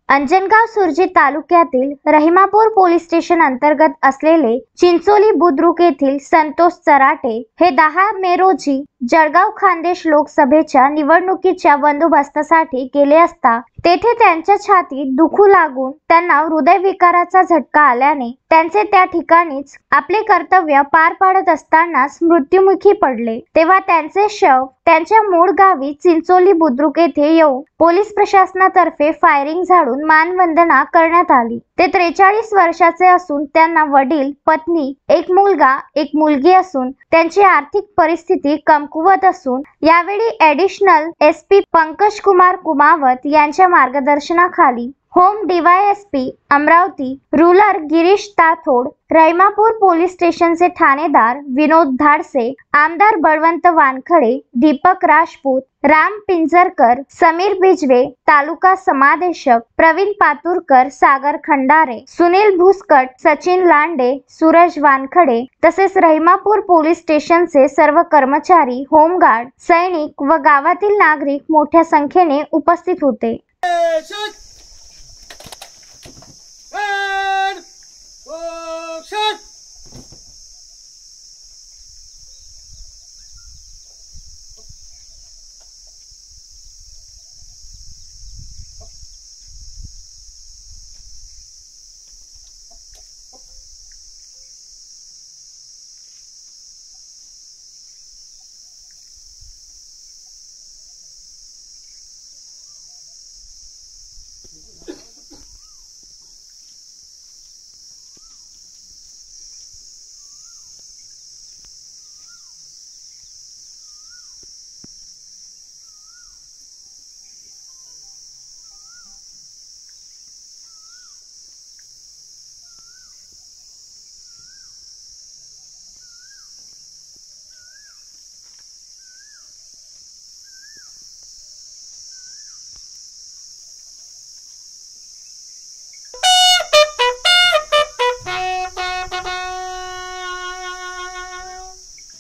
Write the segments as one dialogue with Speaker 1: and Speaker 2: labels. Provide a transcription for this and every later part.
Speaker 1: अंजनगाव सुरजी तालुक्यातील रहिमापूर police station अंतर्गत असलेले चिंचोली बुद्रुक येथील संतोष चराटे हे 10 मे रोजी जळगाव खान्देश लोकसभेच्या निवडणुकीच्या बंदोबस्तासाठी गेले असता तेथे त्यांच्या छातीत दुखू लागून त्यांना हृदयविकाराचा झटका आल्याने त्यांचे त्या ठिकाणीच आपले कर्तव्य पार पाडत असतानाच मृत्युमुखी पडले। तेव्हा त्यांचे शव त्यांच्या मूळ गावी चिंचोली बुद्रुक येथे येऊन पोलीस प्रशासनातर्फे फायरिंग झाडून मानवंदना करण्यात आली। ते 43 वर्षाचे असून त्यांना वडील, पत्नी, एक मुलगा, एक मुलगी असून त्यांची आर्थिक परिस्थिती कमकुवत असून यावेळी ॲडिशनल SP पंकज कुमार कुमावत यांच्या मार्गदर्शनाखाली home DYSP Amravati rural Girish Tathod, Rahimapur police स्टेशनचे ठाणेदार विनोद धाडसे, आमदार बळवंत वानखडे, दीपक राजपूत, राम पिंजरकर, समीर बिजवे, तालुका समादेशक प्रवीण पातुरकर, सागर खंडारे, सुनील भुसकट, सचिन लांडे, सूरज वानखडे तसेच रहिमापूर पोलीस स्टेशनचे सर्व कर्मचारी, होमगार्ड, सैनिक व गावातील नागरिक मोठ्या संख्येने उपस्थित होते।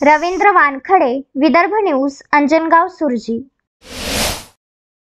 Speaker 1: रवींद्र वानखडे, विदर्भ न्यूज, अंजनगाव सुरजी।